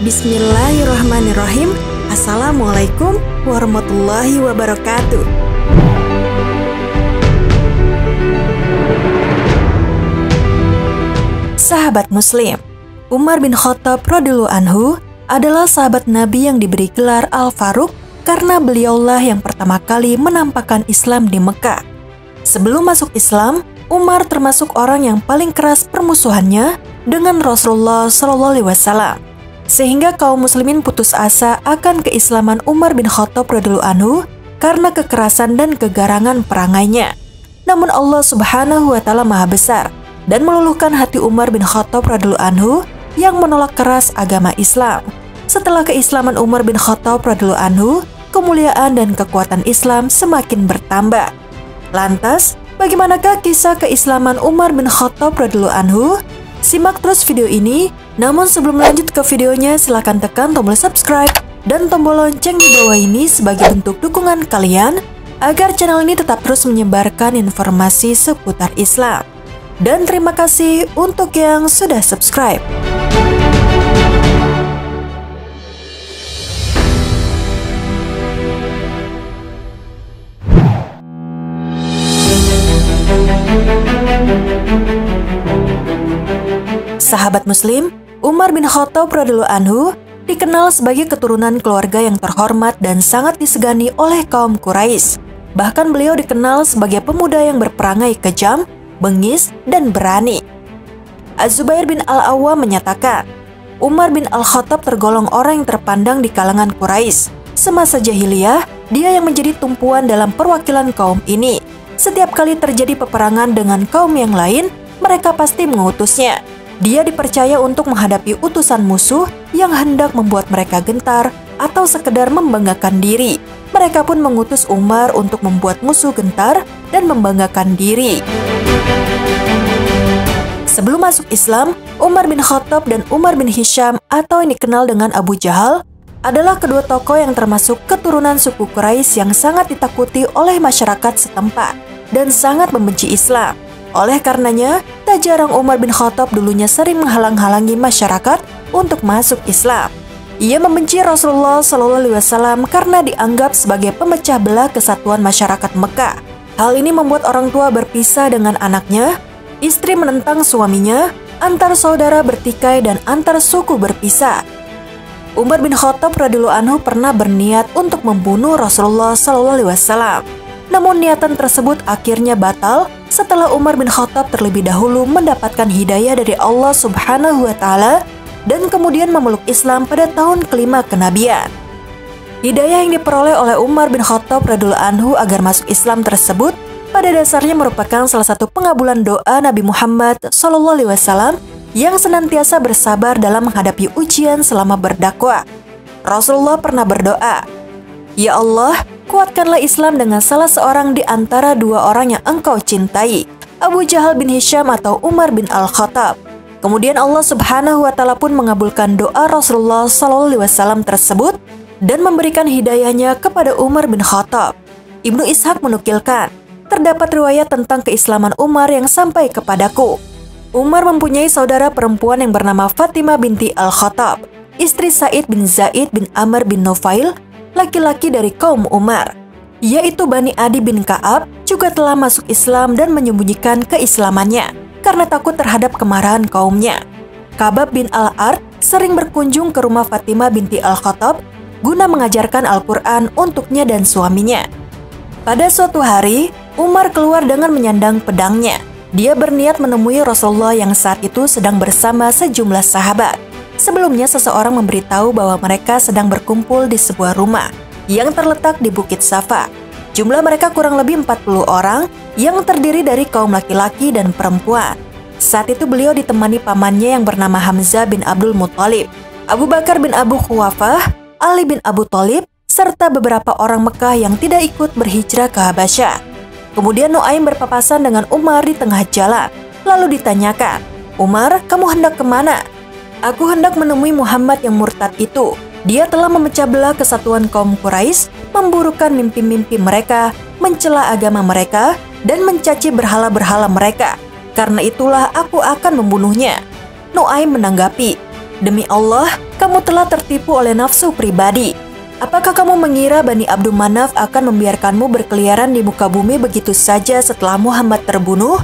Bismillahirrahmanirrahim. Assalamualaikum warahmatullahi wabarakatuh. Sahabat Muslim, Umar bin Khattab radhiyallahu anhu adalah sahabat Nabi yang diberi gelar Al-Faruq karena beliaulah yang pertama kali menampakkan Islam di Mekah. Sebelum masuk Islam, Umar termasuk orang yang paling keras permusuhannya dengan Rasulullah SAW. Sehingga kaum muslimin putus asa akan keislaman Umar bin Khattab radhiyallahu anhu karena kekerasan dan kegarangan perangainya. Namun Allah Subhanahu wa taala Maha Besar dan meluluhkan hati Umar bin Khattab radhiyallahu anhu yang menolak keras agama Islam. Setelah keislaman Umar bin Khattab radhiyallahu anhu, kemuliaan dan kekuatan Islam semakin bertambah. Lantas, bagaimanakah kisah keislaman Umar bin Khattab radhiyallahu anhu? Simak terus video ini. Namun sebelum lanjut ke videonya, silakan tekan tombol subscribe dan tombol lonceng di bawah ini sebagai bentuk dukungan kalian agar channel ini tetap terus menyebarkan informasi seputar Islam. Dan terima kasih untuk yang sudah subscribe. Sahabat Muslim, Umar bin Khattab radhiyallahu anhu dikenal sebagai keturunan keluarga yang terhormat dan sangat disegani oleh kaum Quraisy. Bahkan beliau dikenal sebagai pemuda yang berperangai kejam, bengis, dan berani. Az-Zubair bin Al-Awwam menyatakan, Umar bin Al-Khattab tergolong orang yang terpandang di kalangan Quraisy. Semasa jahiliyah, dia yang menjadi tumpuan dalam perwakilan kaum ini. Setiap kali terjadi peperangan dengan kaum yang lain, mereka pasti mengutusnya. Dia dipercaya untuk menghadapi utusan musuh yang hendak membuat mereka gentar atau sekedar membanggakan diri. Mereka pun mengutus Umar untuk membuat musuh gentar dan membanggakan diri. Sebelum masuk Islam, Umar bin Khattab dan Umar bin Hisham atau yang dikenal dengan Abu Jahal adalah kedua tokoh yang termasuk keturunan suku Quraisy yang sangat ditakuti oleh masyarakat setempat dan sangat membenci Islam. Oleh karenanya, tak jarang Umar bin Khattab dulunya sering menghalang-halangi masyarakat untuk masuk Islam. Ia membenci Rasulullah SAW karena dianggap sebagai pemecah belah kesatuan masyarakat Mekah. Hal ini membuat orang tua berpisah dengan anaknya, istri menentang suaminya, antar saudara bertikai dan antar suku berpisah. Umar bin Khattab radhiyallahu anhu pernah berniat untuk membunuh Rasulullah SAW. Namun niatan tersebut akhirnya batal setelah Umar bin Khattab terlebih dahulu mendapatkan hidayah dari Allah Subhanahu wa taala dan kemudian memeluk Islam pada tahun kelima kenabian. Hidayah yang diperoleh oleh Umar bin Khattab radhiyallahu anhu agar masuk Islam tersebut pada dasarnya merupakan salah satu pengabulan doa Nabi Muhammad SAW yang senantiasa bersabar dalam menghadapi ujian selama berdakwah. Rasulullah pernah berdoa, "Ya Allah, kuatkanlah Islam dengan salah seorang di antara dua orang yang engkau cintai, Abu Jahal bin Hisham atau Umar bin Al-Khattab." Kemudian Allah Subhanahu wa taala pun mengabulkan doa Rasulullah SAW tersebut dan memberikan hidayahnya kepada Umar bin Khattab. Ibnu Ishaq menukilkan, terdapat riwayat tentang keislaman Umar yang sampai kepadaku. Umar mempunyai saudara perempuan yang bernama Fatimah binti Al-Khattab, istri Sa'id bin Zaid bin Amr bin Nufail, laki-laki dari kaum Umar, yaitu Bani Adi bin Ka'ab, juga telah masuk Islam dan menyembunyikan keislamannya karena takut terhadap kemarahan kaumnya. Kabab bin Al-Ard sering berkunjung ke rumah Fatimah binti Al-Khattab guna mengajarkan Al-Quran untuknya dan suaminya. Pada suatu hari, Umar keluar dengan menyandang pedangnya. Dia berniat menemui Rasulullah yang saat itu sedang bersama sejumlah sahabat. Sebelumnya seseorang memberitahu bahwa mereka sedang berkumpul di sebuah rumah yang terletak di Bukit Safa. Jumlah mereka kurang lebih 40 orang yang terdiri dari kaum laki-laki dan perempuan. Saat itu beliau ditemani pamannya yang bernama Hamzah bin Abdul Muthalib, Abu Bakar bin Abu Quhafah, Ali bin Abu Thalib, serta beberapa orang Mekah yang tidak ikut berhijrah ke Habasyah. Kemudian Nuaim berpapasan dengan Umar di tengah jalan. Lalu ditanyakan, "Umar, kamu hendak kemana?" "Aku hendak menemui Muhammad yang murtad itu. Dia telah memecah belah kesatuan kaum Quraisy, memburukan mimpi-mimpi mereka, mencela agama mereka, dan mencaci berhala-berhala mereka. Karena itulah aku akan membunuhnya." Nuaim menanggapi, Demi Allah, kamu telah tertipu oleh nafsu pribadi. Apakah kamu mengira Bani Abdul Manaf akan membiarkanmu berkeliaran di muka bumi begitu saja setelah Muhammad terbunuh?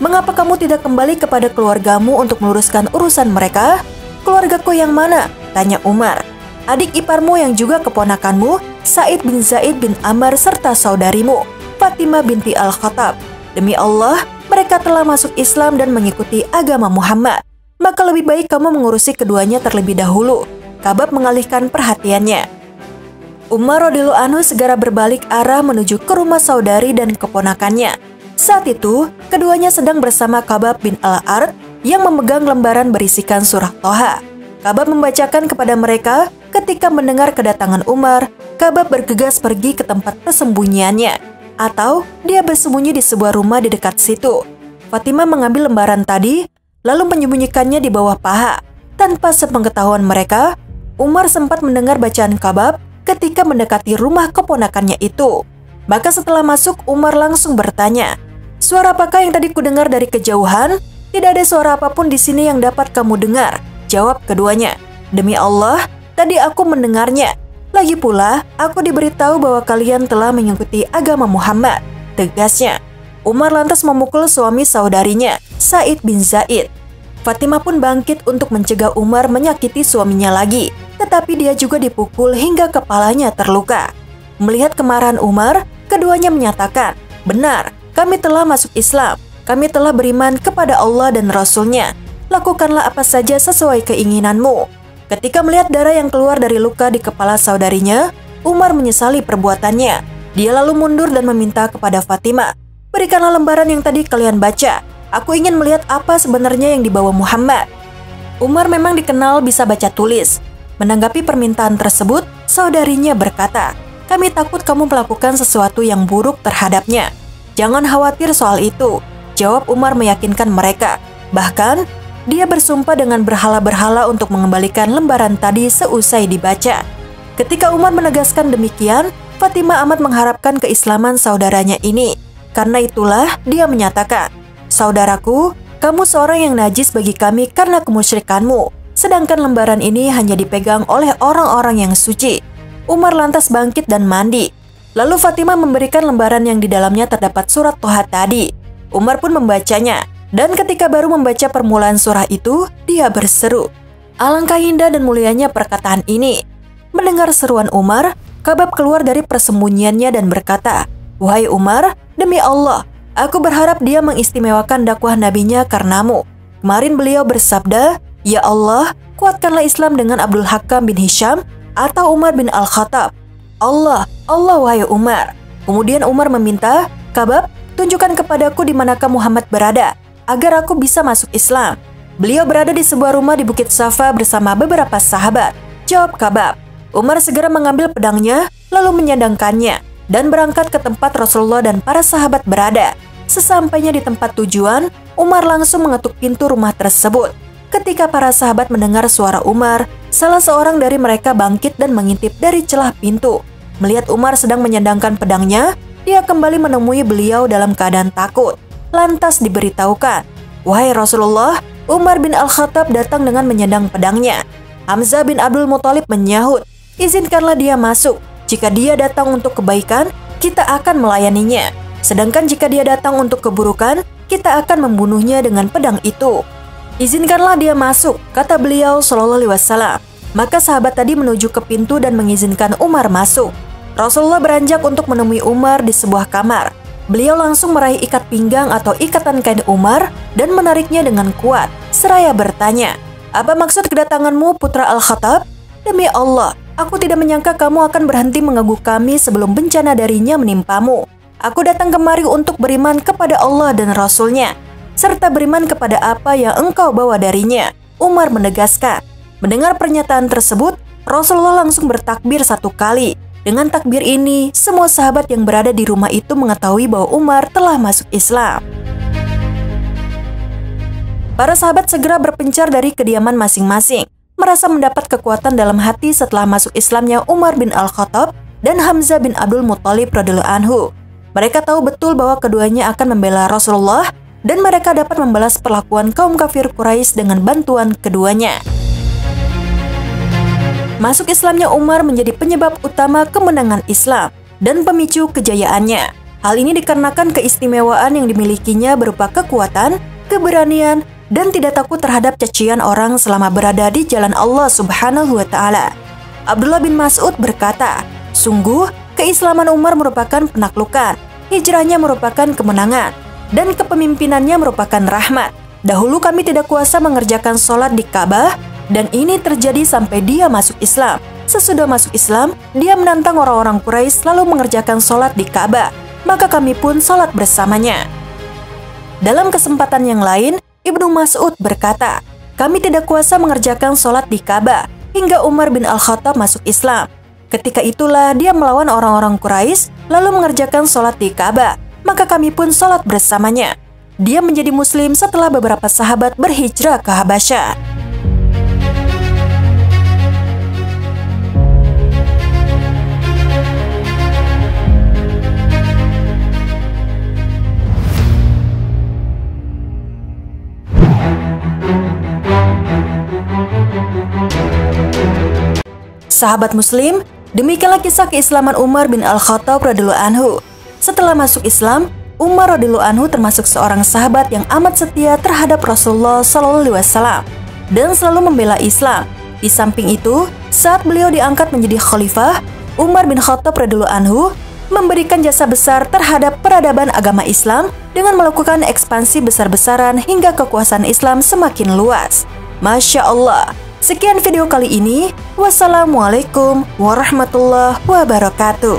Mengapa kamu tidak kembali kepada keluargamu untuk meluruskan urusan mereka? Keluargaku yang mana? Tanya Umar. Adik iparmu yang juga keponakanmu, Sa'id bin Zaid bin Ammar serta saudarimu, Fatimah binti Al-Khattab. Demi Allah, mereka telah masuk Islam dan mengikuti agama Muhammad. Maka lebih baik kamu mengurusi keduanya terlebih dahulu. Kabab mengalihkan perhatiannya. Umar radhiyallahu anhu segera berbalik arah menuju ke rumah saudari dan keponakannya. Saat itu, keduanya sedang bersama Kabab bin Al-Ard yang memegang lembaran berisikan surah Toha. Kabab membacakan kepada mereka. Ketika mendengar kedatangan Umar, Kabab bergegas pergi ke tempat persembunyiannya, atau dia bersembunyi di sebuah rumah di dekat situ. Fatimah mengambil lembaran tadi, lalu menyembunyikannya di bawah paha. Tanpa sepengetahuan mereka, Umar sempat mendengar bacaan Kabab ketika mendekati rumah keponakannya itu. Maka setelah masuk, Umar langsung bertanya, "Suara apakah yang tadi kudengar dari kejauhan?" "Tidak ada suara apapun di sini yang dapat kamu dengar," jawab keduanya. "Demi Allah, tadi aku mendengarnya. Lagi pula, aku diberitahu bahwa kalian telah mengikuti agama Muhammad," tegasnya. Umar lantas memukul suami saudarinya, Sa'id bin Zaid. Fatimah pun bangkit untuk mencegah Umar menyakiti suaminya lagi, tetapi dia juga dipukul hingga kepalanya terluka. Melihat kemarahan Umar, keduanya menyatakan, "Benar, kami telah masuk Islam. Kami telah beriman kepada Allah dan Rasul-Nya. Lakukanlah apa saja sesuai keinginanmu." Ketika melihat darah yang keluar dari luka di kepala saudarinya, Umar menyesali perbuatannya. Dia lalu mundur dan meminta kepada Fatimah, "Berikanlah lembaran yang tadi kalian baca. Aku ingin melihat apa sebenarnya yang dibawa Muhammad." Umar memang dikenal bisa baca tulis. Menanggapi permintaan tersebut, saudarinya berkata, "Kami takut kamu melakukan sesuatu yang buruk terhadapnya." "Jangan khawatir soal itu," jawab Umar meyakinkan mereka. Bahkan, dia bersumpah dengan berhala-berhala untuk mengembalikan lembaran tadi seusai dibaca. Ketika Umar menegaskan demikian, Fatimah amat mengharapkan keislaman saudaranya ini. Karena itulah dia menyatakan, "Saudaraku, kamu seorang yang najis bagi kami karena kemusyrikanmu, sedangkan lembaran ini hanya dipegang oleh orang-orang yang suci." Umar lantas bangkit dan mandi. Lalu Fatimah memberikan lembaran yang di dalamnya terdapat surat Toha tadi. Umar pun membacanya. Dan ketika baru membaca permulaan surah itu, dia berseru, "Alangkah indah dan mulianya perkataan ini." Mendengar seruan Umar, Kabab keluar dari persembunyiannya dan berkata, "Wahai Umar, demi Allah, aku berharap dia mengistimewakan dakwah nabinya karenamu. Kemarin beliau bersabda, 'Ya Allah, kuatkanlah Islam dengan Abdul Hakam bin Hisham atau Umar bin Al-Khattab.' Allah, Allah wahai Umar." Kemudian Umar meminta, "Kabab, tunjukkan kepadaku di manakah Muhammad berada, agar aku bisa masuk Islam." "Beliau berada di sebuah rumah di Bukit Safa bersama beberapa sahabat," jawab Kabab. Umar segera mengambil pedangnya, lalu menyandangkannya, dan berangkat ke tempat Rasulullah dan para sahabat berada. Sesampainya di tempat tujuan, Umar langsung mengetuk pintu rumah tersebut. Ketika para sahabat mendengar suara Umar, salah seorang dari mereka bangkit dan mengintip dari celah pintu. Melihat Umar sedang menyandangkan pedangnya, dia kembali menemui beliau dalam keadaan takut. Lantas diberitahukan, "Wahai Rasulullah, Umar bin Al-Khattab datang dengan menyandang pedangnya." Hamzah bin Abdul Muthalib menyahut, "Izinkanlah dia masuk. Jika dia datang untuk kebaikan, kita akan melayaninya. Sedangkan jika dia datang untuk keburukan, kita akan membunuhnya dengan pedang itu." "Izinkanlah dia masuk," kata beliau Shallallahu Alaihi Wasallam. Maka sahabat tadi menuju ke pintu dan mengizinkan Umar masuk. Rasulullah beranjak untuk menemui Umar di sebuah kamar. Beliau langsung meraih ikat pinggang atau ikatan kain Umar dan menariknya dengan kuat, seraya bertanya, "Apa maksud kedatanganmu, putra Al-Khattab? Demi Allah, aku tidak menyangka kamu akan berhenti mengganggu kami sebelum bencana darinya menimpamu. Aku datang kemari untuk beriman kepada Allah dan Rasul-Nya, serta beriman kepada apa yang engkau bawa darinya." Umar menegaskan. Mendengar pernyataan tersebut, Rasulullah langsung bertakbir 1 kali. Dengan takbir ini, semua sahabat yang berada di rumah itu mengetahui bahwa Umar telah masuk Islam. Para sahabat segera berpencar dari kediaman masing-masing, merasa mendapat kekuatan dalam hati setelah masuk Islamnya Umar bin Al-Khattab dan Hamzah bin Abdul Muthalib radhiyallahu anhu. Mereka tahu betul bahwa keduanya akan membela Rasulullah dan mereka dapat membalas perlakuan kaum kafir Quraisy dengan bantuan keduanya. Masuk Islamnya Umar menjadi penyebab utama kemenangan Islam dan pemicu kejayaannya. Hal ini dikarenakan keistimewaan yang dimilikinya berupa kekuatan, keberanian, dan tidak takut terhadap cacian orang selama berada di jalan Allah Subhanahu wa Ta'ala. Abdullah bin Mas'ud berkata, "Sungguh, keislaman Umar merupakan penaklukan, hijrahnya merupakan kemenangan, dan kepemimpinannya merupakan rahmat. Dahulu kami tidak kuasa mengerjakan sholat di Ka'bah, dan ini terjadi sampai dia masuk Islam. Sesudah masuk Islam, dia menantang orang-orang Quraisy lalu mengerjakan sholat di Ka'bah, maka kami pun sholat bersamanya." Dalam kesempatan yang lain, Ibnu Mas'ud berkata, "Kami tidak kuasa mengerjakan sholat di Ka'bah hingga Umar bin Al-Khattab masuk Islam. Ketika itulah dia melawan orang-orang Quraisy lalu mengerjakan sholat di Ka'bah, maka kami pun sholat bersamanya." Dia menjadi muslim setelah beberapa sahabat berhijrah ke Habasyah. Sahabat muslim, demikianlah kisah keislaman Umar bin Al-Khattab radhiyallahu anhu. Setelah masuk Islam, Umar radhiyallahu anhu termasuk seorang sahabat yang amat setia terhadap Rasulullah SAW dan selalu membela Islam. Di samping itu, saat beliau diangkat menjadi khalifah, Umar bin Khattab radhiyallahu anhu memberikan jasa besar terhadap peradaban agama Islam dengan melakukan ekspansi besar-besaran hingga kekuasaan Islam semakin luas. Masya Allah. Sekian video kali ini. Wassalamualaikum warahmatullahi wabarakatuh.